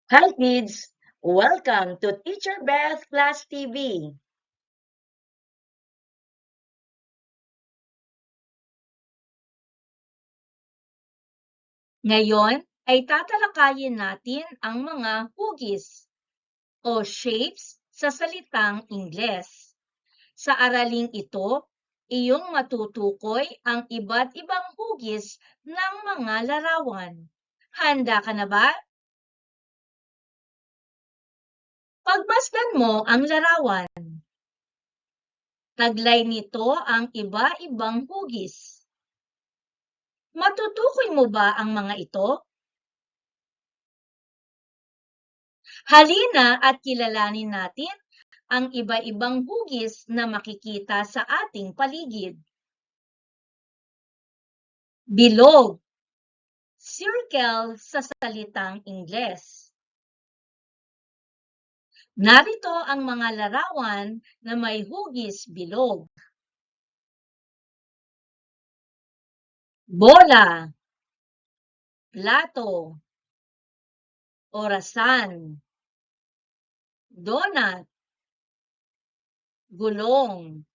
Hi kids! Welcome to Teacher Beth Class TV. Ngayon ay tatalakayin natin ang mga hugis o shapes sa salitang Ingles. Sa araling ito, iyong matutukoy ang iba't ibang hugis ng mga larawan. Handa ka na ba? Pagmasdan mo ang larawan. Taglay nito ang iba-ibang hugis. Matutukoy mo ba ang mga ito? Halina at kilalanin natin ang iba-ibang hugis na makikita sa ating paligid. Bilog, circle sa salitang Ingles. Narito ang mga larawan na may hugis bilog. Bola, plato, orasan, donut, gulong,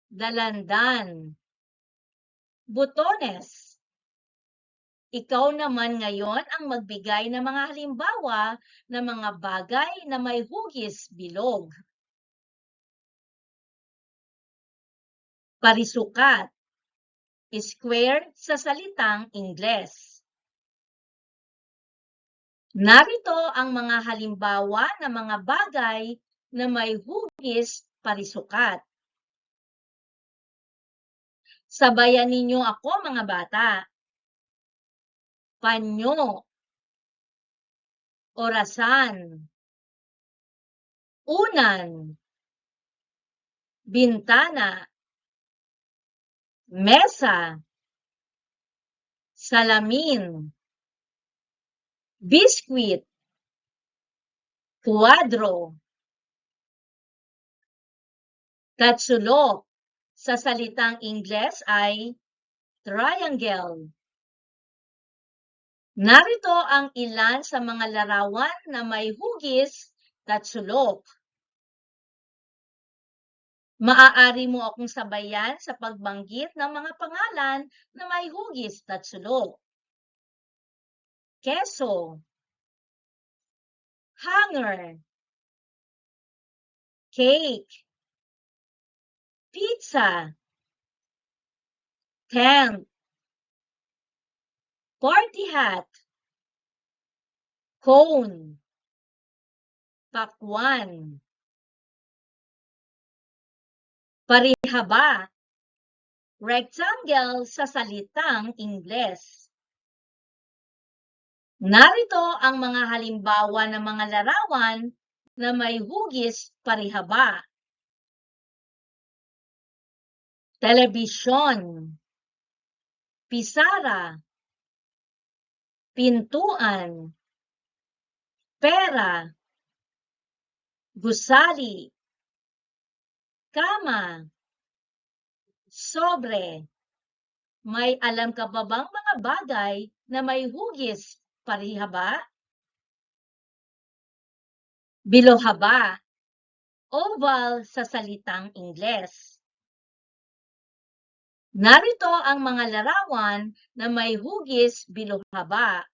dalandan, butones. Ikaw naman ngayon ang magbigay ng mga halimbawa ng mga bagay na may hugis bilog. Parisukat, square sa salitang Ingles. Narito ang mga halimbawa ng mga bagay na may hugis parisukat. Sabayan ninyo ako mga bata. Panyo, orasan, unan, bintana, mesa, salamin, biskwit, kwadro, tatsulok sa salitang Ingles ay triangle. Narito ang ilan sa mga larawan na may hugis tatsulok. Maaari mo akong sabayan sa pagbanggit ng mga pangalan na may hugis tatsulok. Keso, hanger, cake, pizza, tent, party hat, cone, pakwan, parihaba, rectangle sa salitang Ingles. Narito ang mga halimbawa ng mga larawan na may hugis parihaba. Telebisyon, pisara, pintuan, pera, gusali, kama, sobre. May alam ka ba bang mga bagay na may hugis parihaba? Bilohaba, oval sa salitang Ingles. Narito ang mga larawan na may hugis bilohaba.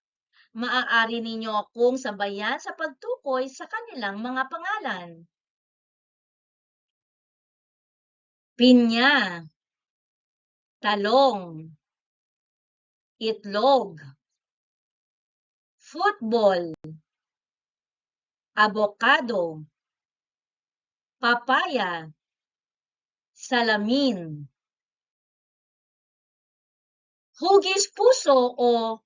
Maaari ninyo akong sabayan sa pagtukoy sa kanilang mga pangalan. Pinya, talong, itlog, football, avocado, papaya, salamin. Hugis puso o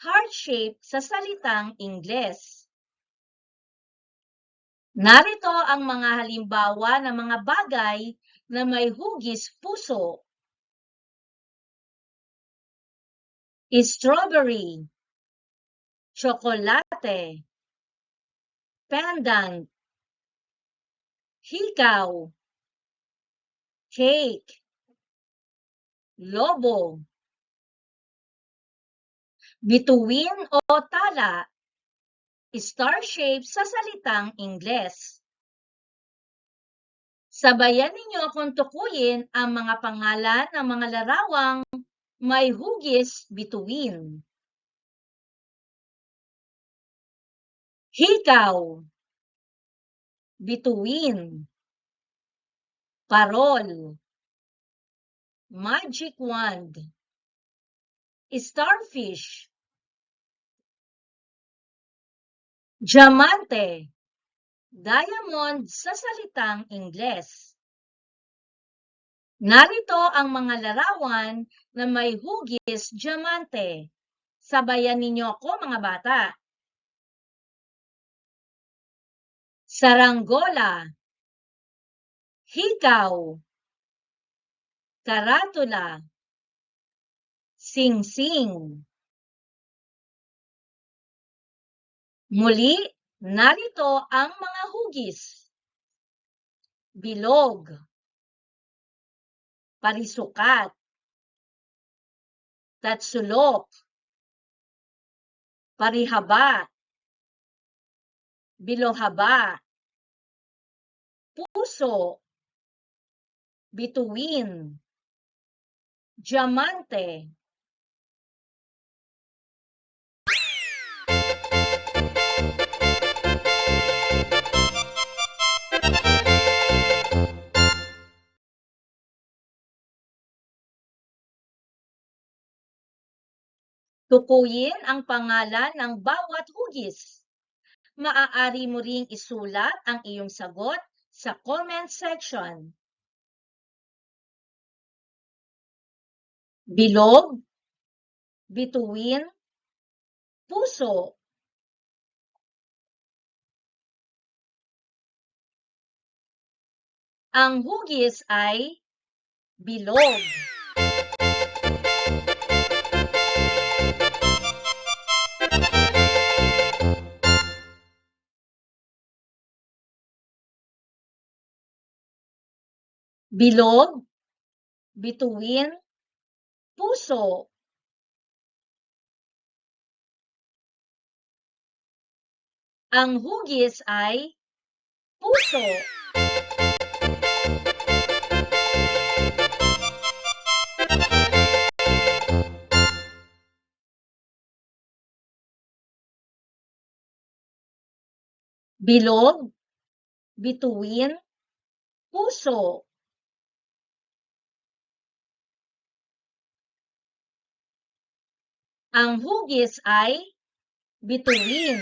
heart shape sa salitang Ingles. Narito ang mga halimbawa ng mga bagay na may hugis puso. Strawberry, tsokolate, pendant, hikaw, cake, lobo. Bituin o tala, star shape sa salitang Ingles. Sabayan ninyo akong tukuyin ang mga pangalan ng mga larawang may hugis bituin. Hikaw, bituin, parol, magic wand, starfish, diamante, diamond sa salitang Ingles. Narito ang mga larawan na may hugis diamante. Sabayan ninyo ako mga bata. Saranggola, hikaw, karatula, singsing. Muli, narito ang mga hugis. Bilog, parisukat, tatsulok, parihaba, bilohaba, puso, bituin, diamante. Tukuyin ang pangalan ng bawat hugis. Maaari mo ring isulat ang iyong sagot sa comment section. Bilog, bituin, puso. Ang hugis ay bilog. Bilog, bituin, puso. Ang hugis ay puso. Bilog, bituin, puso. Ang hugis ay bituin.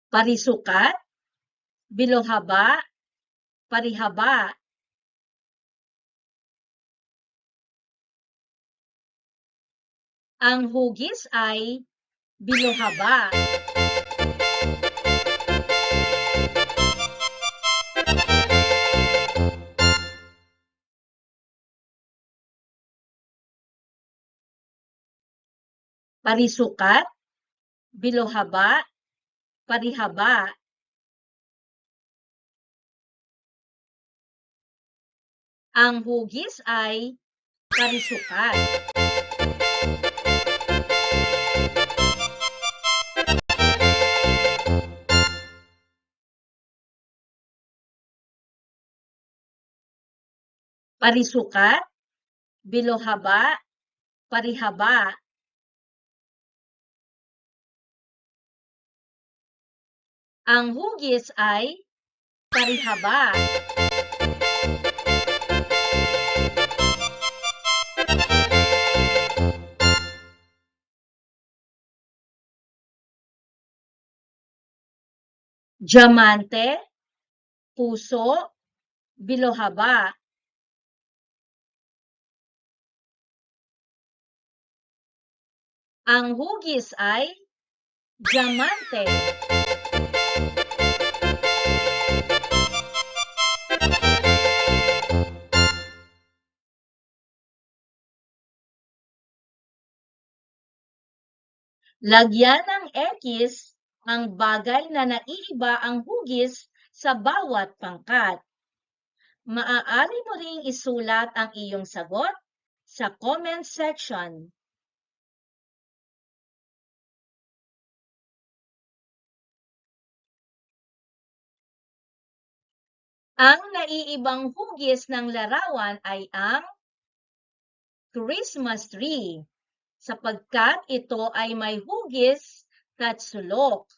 Parisukat, bilohaba, parihaba. Ang hugis ay bilohaba. Parisukat, bilohaba, parihaba. Ang hugis ay parisukat. Parisukat, bilohaba, parihaba. Ang hugis ay parihaba. Diamante, puso, bilohaba. Ang hugis ay diamante. Lagyan ng X ang bagay na naiiba ang hugis sa bawat pangkat. Maaari mo ring isulat ang iyong sagot sa comment section. Ang naiibang hugis ng larawan ay ang Christmas tree, sapagkat ito ay may hugis at sulok.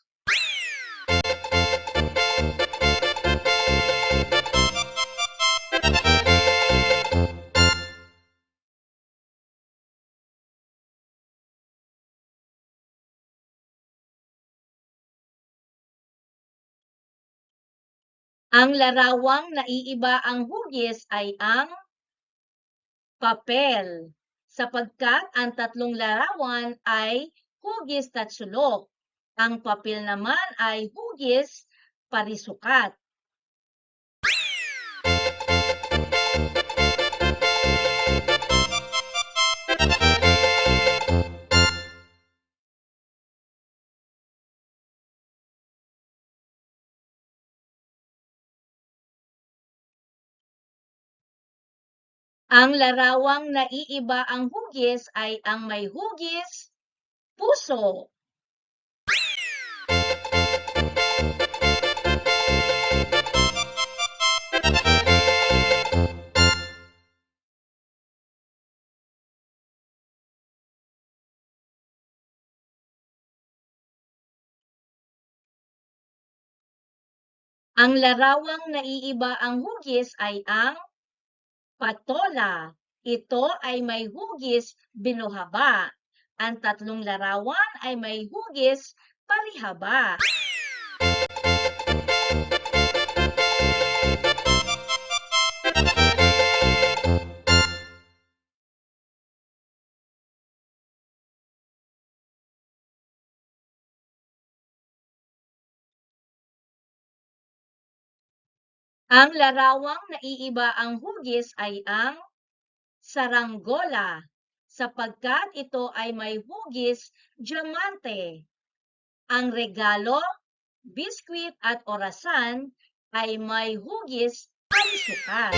Ang larawang naiiba ang hugis ay ang papel, sapagkat ang tatlong larawan ay hugis at sulok. Ang papel naman ay hugis parisukat. Ang larawang naiiba ang hugis ay ang may hugis puso. Ang larawang naiiba ang hugis ay ang patola. Ito ay may hugis binuhaba. Ang tatlong larawan ay may hugis parihaba. Ang larawang naiiba ang hugis ay ang saranggola, sapagkat ito ay may hugis diamante. Ang regalo, biskwit at orasan ay may hugis parisukat.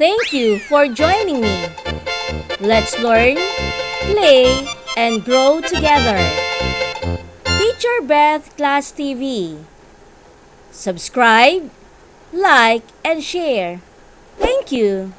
Thank you for joining me. Let's learn, play, and grow together. Teacher Beth Class TV. Subscribe, like, and share. Thank you.